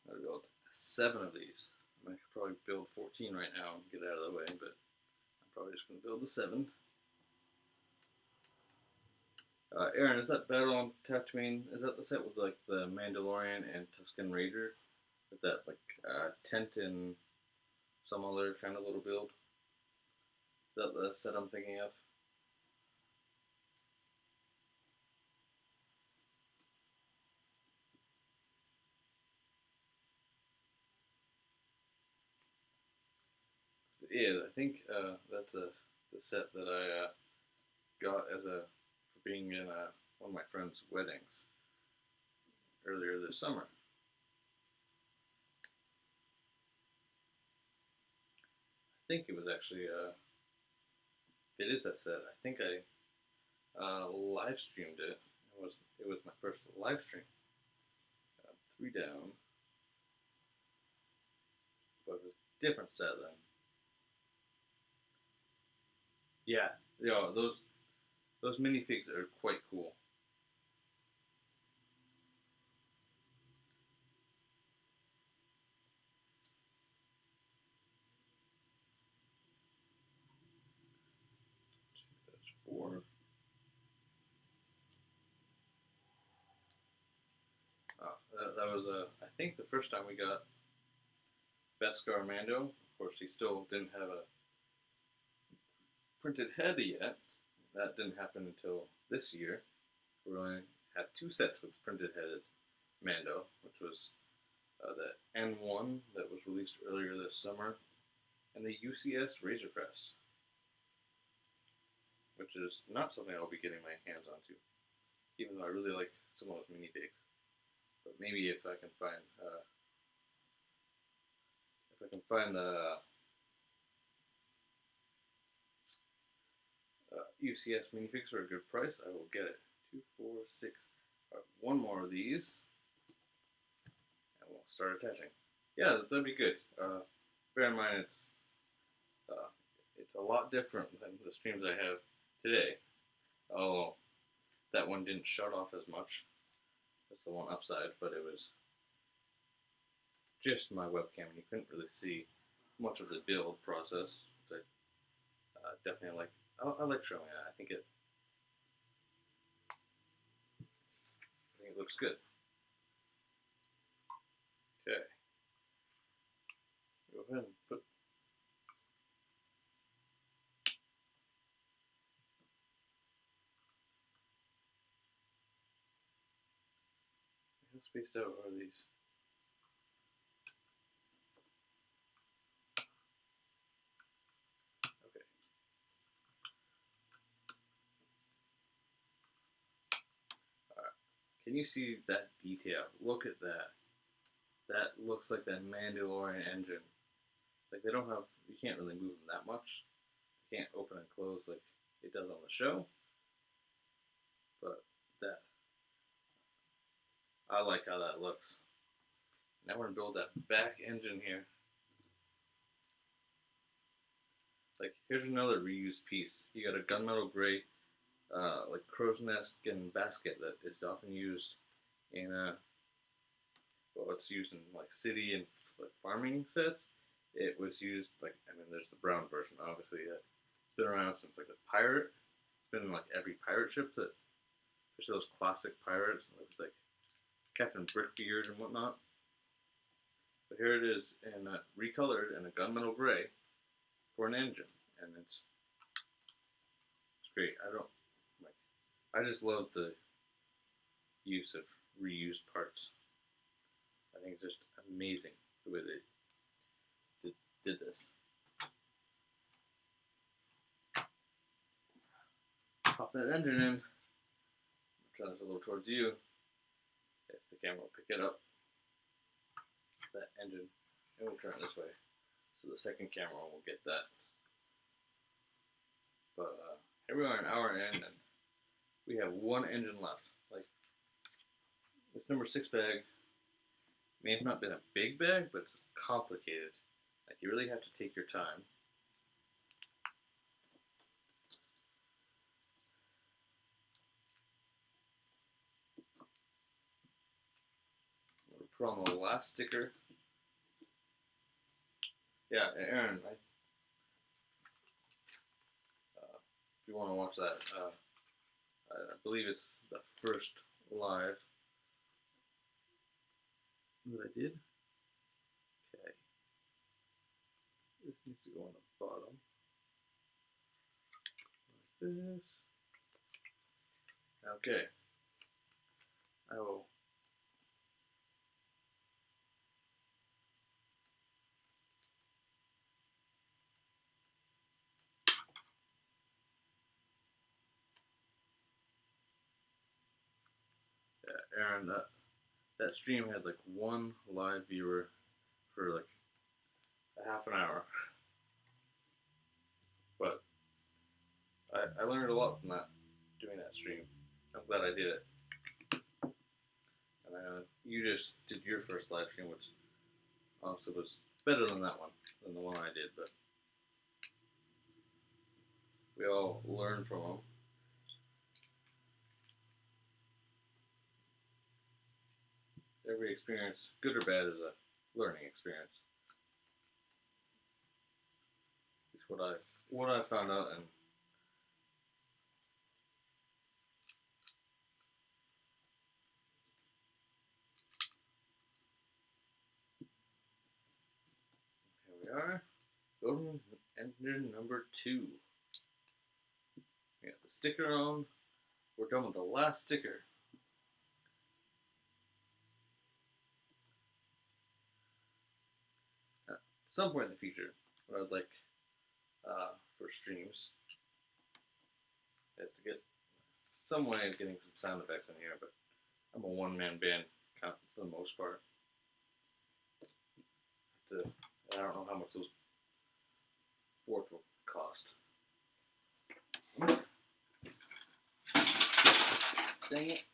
I built 7 of these. I could probably build 14 right now and get it out of the way, but I'm probably just going to build the 7. Aaron, is that Battle on Tatooine? Is that the set with like the Mandalorian and Tusken Raider with that like tent and some other kind of little build? Is that the set I'm thinking of? Yeah, I think that's the set that I got as a for being in one of my friend's weddings earlier this summer. I think it was actually it is that set. I think I live streamed it. It was my first live stream. 3 down, but a different set then. Yeah, you know, those minifigs are quite cool. That's 4. That was I think the first time we got Beskar Mando. Of course, he still didn't have a printed head yet. That didn't happen until this year. We only have 2 sets with printed headed Mando, which was the N1 that was released earlier this summer, and the UCS Razor Crest, which is not something I'll be getting my hands onto, even though I really like some of those minifigs. But maybe if I can find the UCS minifigs for a good price, I will get it. 2, 4, 6. All right, 1 more of these, and we'll start attaching. Yeah, that'd be good. Bear in mind, it's a lot different than the streams I have today. Although that one didn't shut off as much. That's the one upside, but it was just my webcam, and you couldn't really see much of the build process. But definitely like I like showing it. I think it looks good. Okay, go ahead and put. How spaced out are these? Okay. All right. Can you see that detail? Look at that. That looks like that Mandalorian engine. Like they don't have, you can't really move them that much. They can't open and close like it does on the show. But that I like how that looks. Now we're gonna build that back engine here. Like, here's another reused piece. You got a gunmetal gray, like crow's nest skin basket that is often used in well, it's used in like city and like farming sets. It was used like, I mean, there's the brown version, obviously. It's been around since like the pirate. It's been in like every pirate ship that, especially those classic pirates, like Captain Brickbeard and whatnot. But here it is in recolored in a gunmetal gray for an engine, and it's great. I just love the use of reused parts. I think it's just amazing the way they did this. Pop that engine in. Turn this a little towards you. If the camera will pick it up. That engine, and we'll turn it this way, so the second camera will get that. But here we are, an hour in, and we have one engine left. Like, this number 6 bag may have not been a big bag, but it's complicated. Like, you really have to take your time. Put on the last sticker. Yeah, Aaron, if you want to watch that, I believe it's the first live that I did. Okay. This needs to go on the bottom. Like this. Okay. I will. Yeah, Aaron, that stream had like one live viewer for like a half an hour. But I learned a lot from that, doing that stream. I'm glad I did it. And you just did your first live stream, which honestly was better than that one, than the one I did, but we all learn from them. Every experience, good or bad, is a learning experience. It's what I found out, and here we are. Golden engine number 2. We got the sticker on. We're done with the last sticker. At some point in the future, what I'd like for streams, I have to get some way of getting some sound effects in here, but I'm a one-man band for the most part. I don't know how much those boards will cost. Dang it.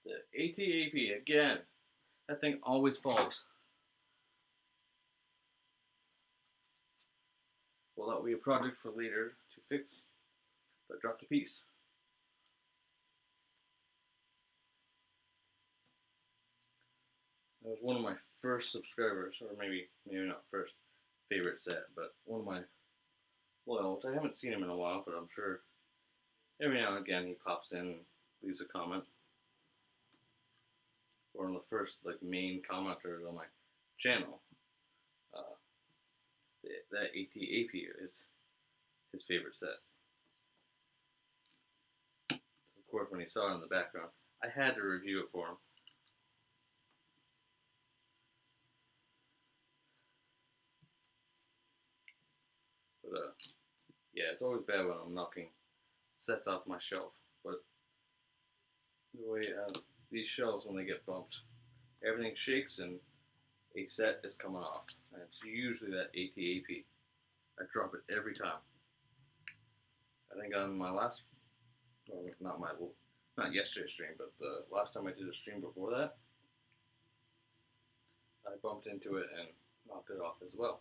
The ATAP again. That thing always falls. Well, that will be a project for later to fix, but dropped a piece. That was one of my first subscribers, or maybe not first favorite set, but one of my loyal. I haven't seen him in a while, but I'm sure every now and again he pops in and leaves a comment. One of the first like main commenters on my channel. That ATAP is his favorite set. So of course, when he saw it in the background, I had to review it for him. But yeah, it's always bad when I'm knocking sets off my shelf. But the way these shelves, when they get bumped, everything shakes and a set is coming off. And it's usually that ATAP. I drop it every time. I think on my last well, not yesterday's stream, but the last time I did a stream before that, I bumped into it and knocked it off as well.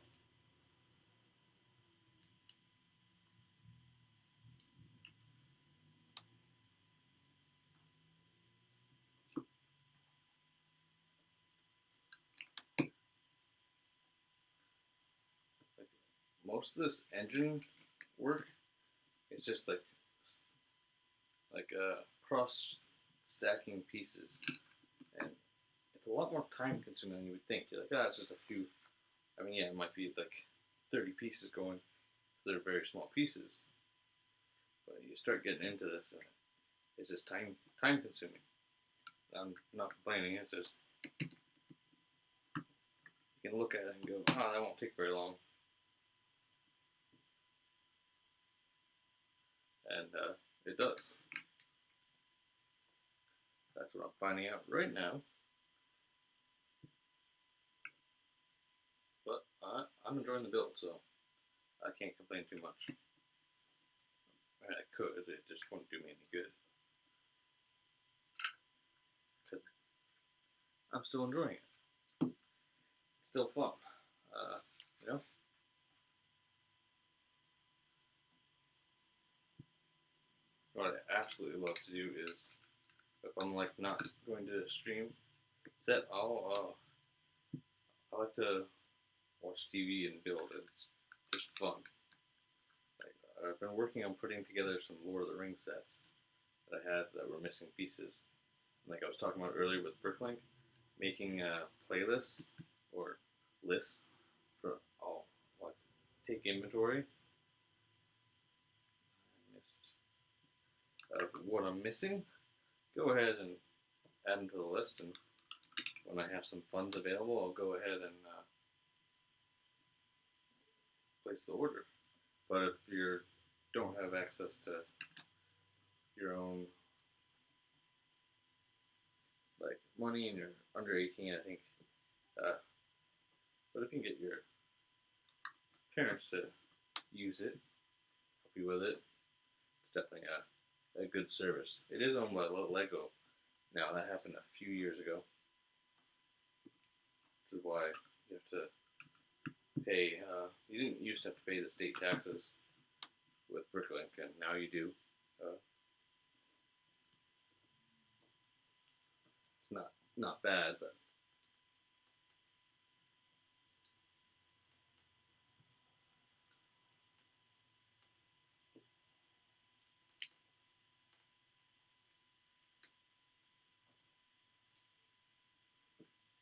Like, most of this engine work is just like cross stacking pieces, and it's a lot more time consuming than you would think. You're like, it's just a few. I mean, yeah, it might be like 30 pieces going, so they're very small pieces. But you start getting into this, and it's just time consuming. I'm not complaining. It's just you can look at it and go, that won't take very long. And it does. That's what I'm finding out right now. But I'm enjoying the build, so I can't complain too much. I mean, I could, it just wouldn't do me any good. Because I'm still enjoying it. It's still fun. You know? What I absolutely love to do is, if I'm like not going to stream set, I like to watch TV and build. It's just fun. Like, I've been working on putting together some Lord of the Rings sets that I had that were missing pieces. And like I was talking about earlier with Bricklink, making playlists or lists for like take inventory. Of what I'm missing, go ahead and add them to the list, and when I have some funds available, I'll go ahead and place the order. But if you don't have access to your own like money and you're under 18, I think, but if you can get your parents to use it, help you with it, it's definitely a good service. It is owned by Lego now. That happened a few years ago, which is why you have to pay. You didn't used to have to pay the state taxes with Bricklink, and now you do. It's not bad, but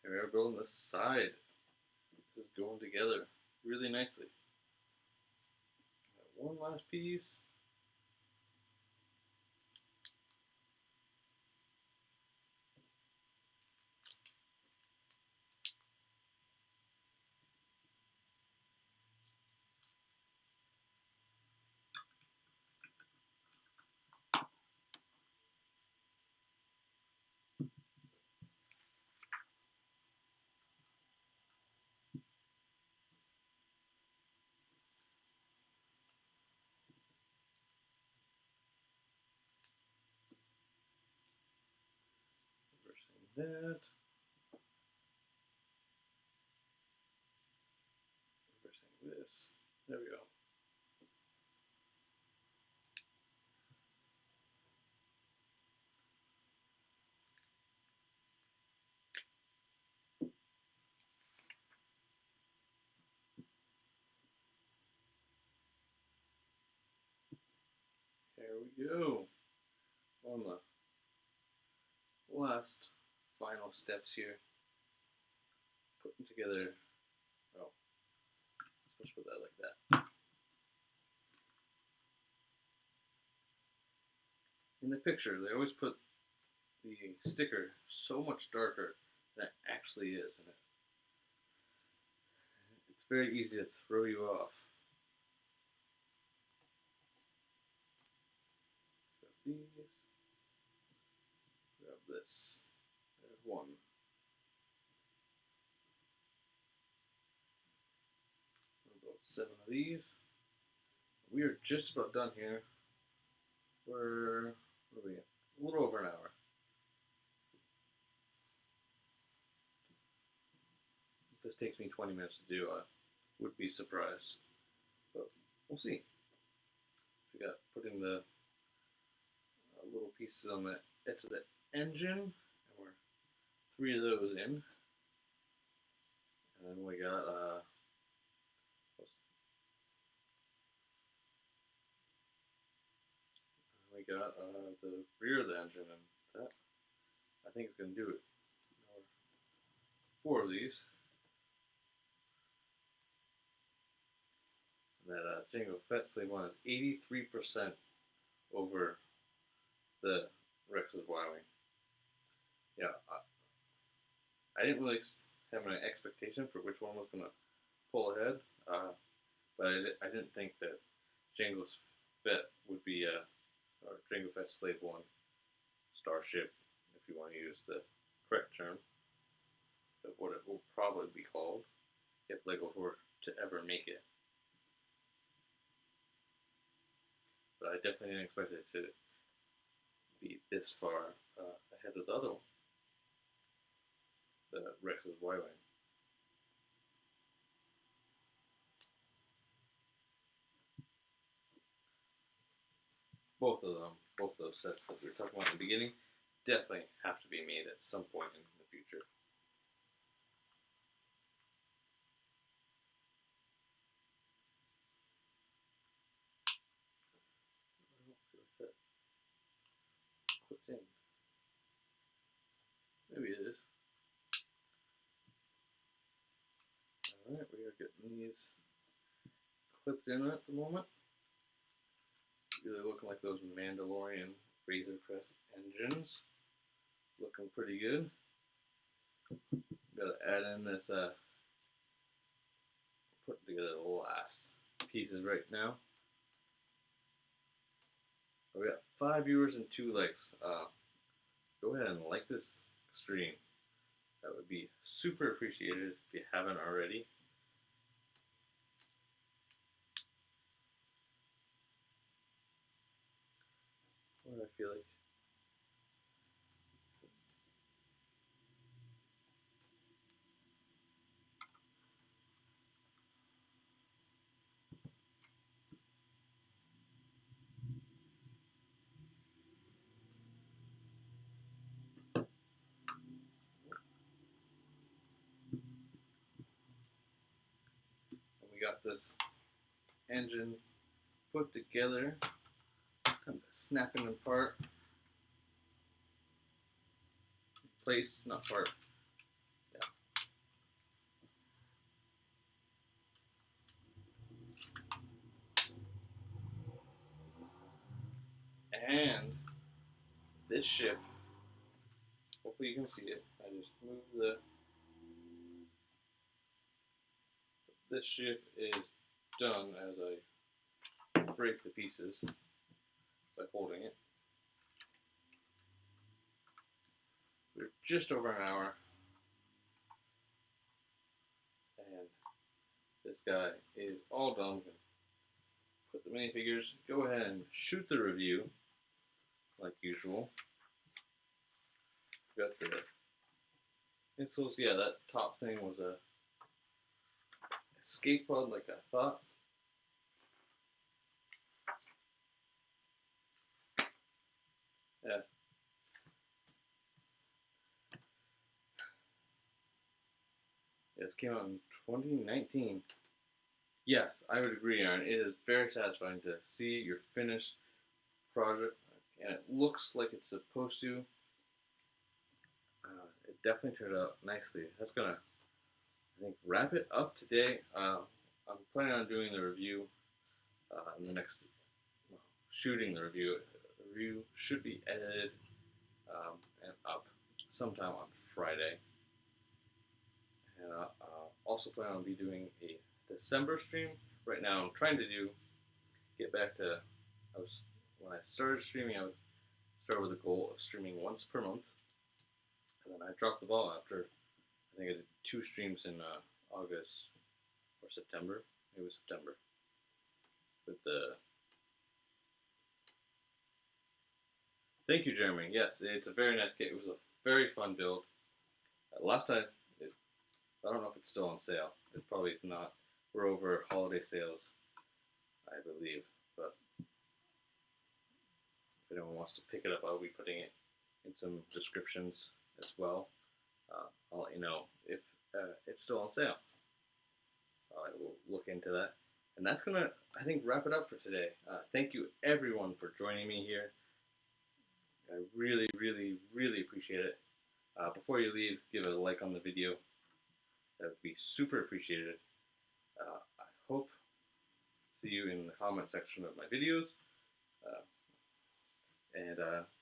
here we are building this side. This is going together really nicely. One last piece. Reversing that. Reversing this. There we go. There we go. On the last final steps here. Putting together, oh, I'm supposed to put that like that. In the picture, they always put the sticker so much darker than it actually is, and it's very easy to throw you off. Grab these. Grab this. There's one. About 7 of these. We are just about done here. We're what are we at? A little over an hour. If this takes me 20 minutes to do, I would be surprised. But we'll see. We got putting the little pieces on the edge of the engine, and we're 3 of those in. And then we got the rear of the engine, and that I think is going to do it. 4 of these. And that Django Fett Slave one is 83% over the Rex's Y-Wing. Yeah, I didn't really have an expectation for which one was going to pull ahead, but I didn't think that Django's Fett would be or Django Fett Slave 1 Starship, if you want to use the correct term of what it will probably be called if LEGO were to ever make it. But I definitely didn't expect it to be this far ahead of the other one, the Rex's Y-Wing. Both of those sets that we were talking about in the beginning, definitely have to be made at some point in the future. I don't feel like that clipped in. Maybe it is. Alright, we are getting these clipped in at the moment. Really looking like those Mandalorian Razor Crest engines. Looking pretty good. Gotta add in this, putting together the last pieces right now. We got 5 viewers and 2 likes. Go ahead and like this stream. That would be super appreciated if you haven't already. What do I feel like? We got this engine put together, kind of snapping apart, place, not part. Yeah. And this ship, hopefully you can see it. I just moved this ship is done as I break the pieces by holding it. We're just over an hour, and this guy is all done. Put the minifigures, go ahead and shoot the review, like usual. Good for the insoles. Yeah, that top thing was a escape pod like I thought. Yeah. This came out in 2019. Yes, I would agree, Aaron. It is very satisfying to see your finished project, and it looks like it's supposed to. It definitely turned out nicely. That's gonna, I think, wrap it up today. I'm planning on doing the review in the next, shooting the review. The review should be edited and up sometime on Friday. And also plan on be doing a December stream. Right now I'm trying to get back to, when I started streaming, I would start with a goal of streaming once per month. And then I dropped the ball after, I think I did 2 streams in August or September. It was September. With the Thank you, Jeremy. Yes, it's a very nice kit. It was a very fun build. Last time, I don't know if it's still on sale. It probably is not. We're over holiday sales, I believe. But if anyone wants to pick it up, I'll be putting it in some descriptions as well. I'll let you know if it's still on sale. I will look into that. And that's going to, I think, wrap it up for today. Thank you, everyone, for joining me here. I really, really, really appreciate it. Before you leave, give a like on the video. That would be super appreciated. I hope to see you in the comment section of my videos. And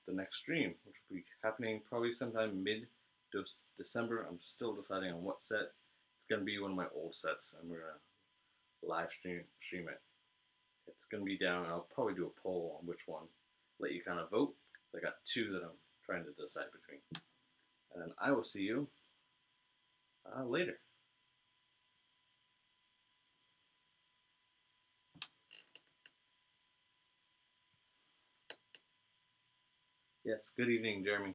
the next stream, which will be happening probably sometime mid-December. I'm still deciding on what set. It's going to be one of my old sets, and we're going to live stream it. It's going to be down. I'll probably do a poll on which one. Let you kind of vote. So I got two that I'm trying to decide between. And then I will see you later. Yes, good evening, Jeremy.